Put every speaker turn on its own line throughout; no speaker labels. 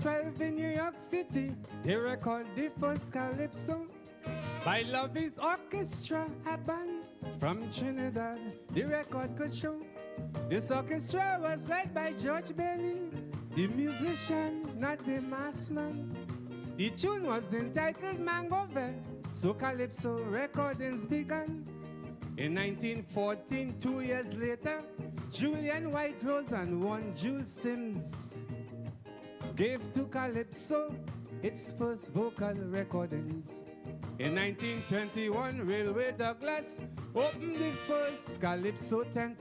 1912 in New York City, they record the first Calypso by Lovey's Orchestra, a band from Trinidad. The record could show this orchestra was led by George Bailey, the musician, not the mass man. The tune was entitled Mango Vel, so Calypso recordings began. In 1914, 2 years later, Julian White Rose and one Jules Sims gave to Calypso its first vocal recordings. In 1921, Railway Douglas opened the first Calypso tent.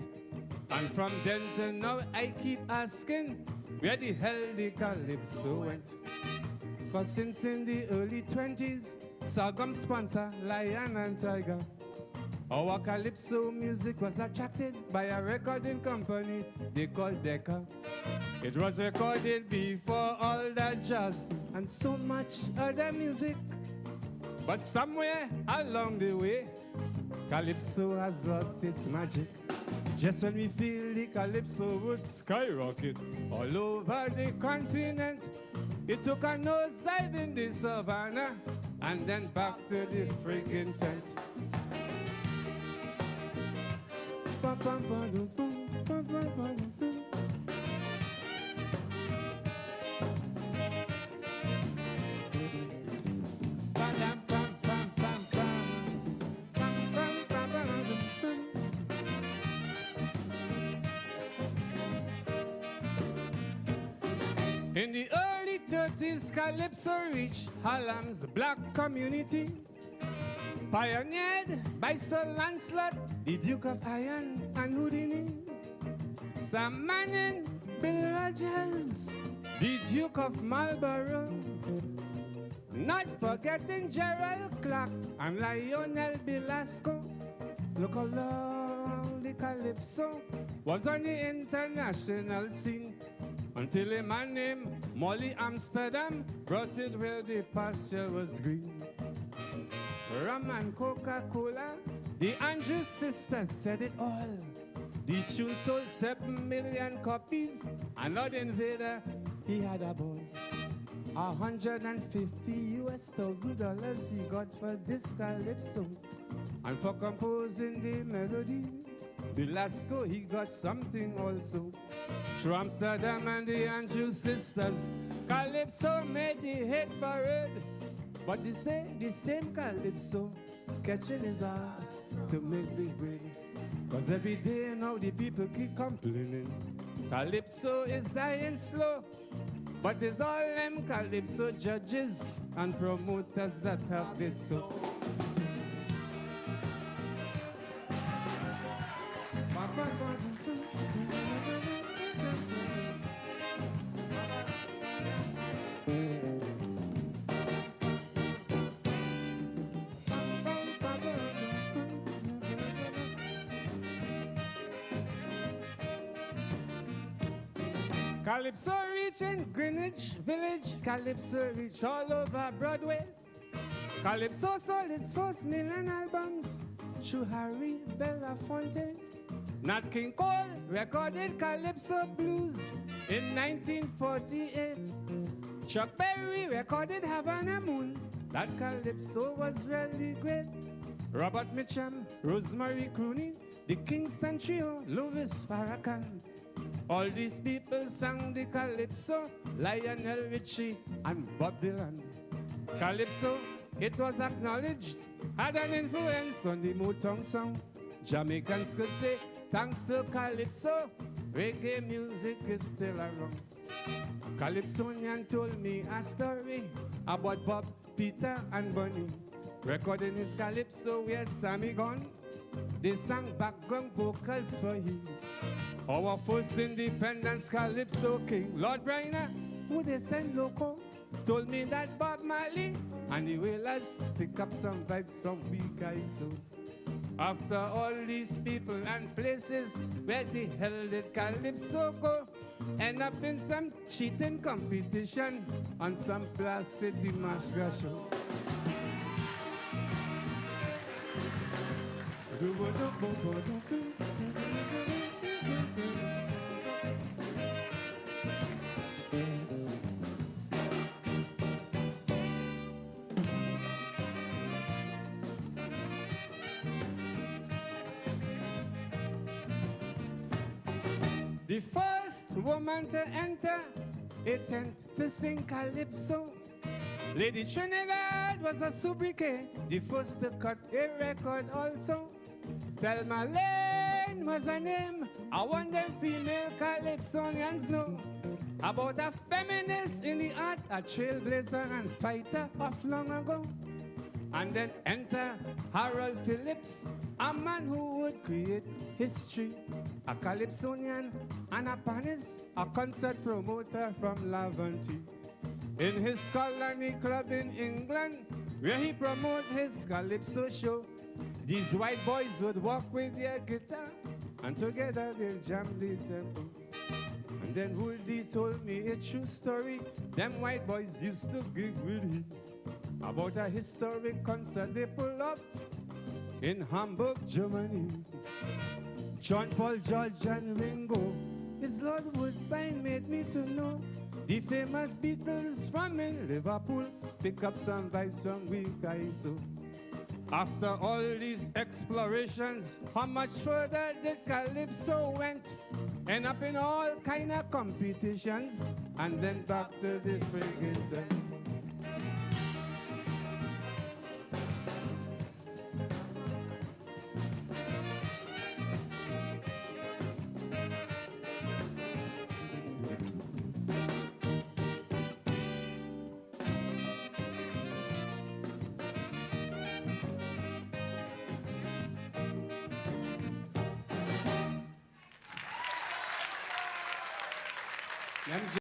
And from then to now, I keep asking, where the hell the Calypso went? For since in the early 20s, Sorghum sponsor Lion and Tiger. Our Calypso music was attracted by a recording company they called Decca. It was recorded before all that jazz and so much other music. But somewhere along the way, Calypso has lost its magic. Just when we feel the Calypso would skyrocket all over the continent, it took a nosedive in the savannah and then back to the friggin' tent. In the early 30s, Calypso reached Harlem's black community, pioneered by Sir Lancelot, the Duke of Iron and Houdini, Sam Manning, Bill Rogers, the Duke of Marlborough, not forgetting Gerald Clark and Lionel Belasco. Look how long the Calypso was on the international scene, until a man named Molly Amsterdam brought it where the pasture was green. Rum and Coca-Cola, the Andrews sisters said it all. The tune sold 7 million copies, and Lord Invader, he had a ball. $150,000 he got for this Calypso, and for composing the melody, Belasco, he got something also. Through Amsterdam and the Andrews sisters, Calypso made the hit parade. But is there the same Calypso catching his ass to make the grade? Cause every day now the people keep complaining Calypso is dying slow. But it's all them Calypso judges and promoters that have it so. Calypso reach in Greenwich Village, Calypso reach all over Broadway. Calypso sold his first million albums through Harry Belafonte. Nat King Cole recorded Calypso Blues in 1948. Chuck Berry recorded Havana Moon. That Calypso was really great. Robert Mitchum, Rosemary Clooney, the Kingston Trio, Louis Farrakhan. All these people sang the Calypso, Lionel Richie and Bob Dylan. Calypso, it was acknowledged, had an influence on the Motown sound. Jamaicans could say, thanks to Calypso, reggae music is still around. Calypsonian told me a story about Bob, Peter and Bunny. Recording his Calypso where Sammy gone, they sang background vocals for him. Our first independence Calypso king, Lord Bryner, who they send loco, told me that Bob Marley and the Wailers pick up some vibes from Kaiso. After all these people and places, where the hell did Calypso go? End up in some cheating competition on some plastic Dimashqa show. The first woman to enter a tent to sing Calypso. Lady Trinidad was a sobriquet, the first to cut a record also. Thelma Lane was her name. I want them female Calypsonians know about a feminist in the art, a trailblazer and fighter of long ago. And then enter Harold Phillips, a man who would create history, a Calypsonian and a panist, a concert promoter from Laventino. In his colony club in England, where he promoted his Calypso show, these white boys would walk with their guitar, and together they'll jam the tempo. And then Woody told me a true story. Them white boys used to gig with him about a historic concert they pulled up in Hamburg, Germany. John Paul, George, and Ringo, his Lord Woodbine made me to know the famous Beatles from in Liverpool pick up some vibes from we Kaiso. After all these explorations, how much further did Calypso went? End up in all kind of competitions, and then back to the Brigade.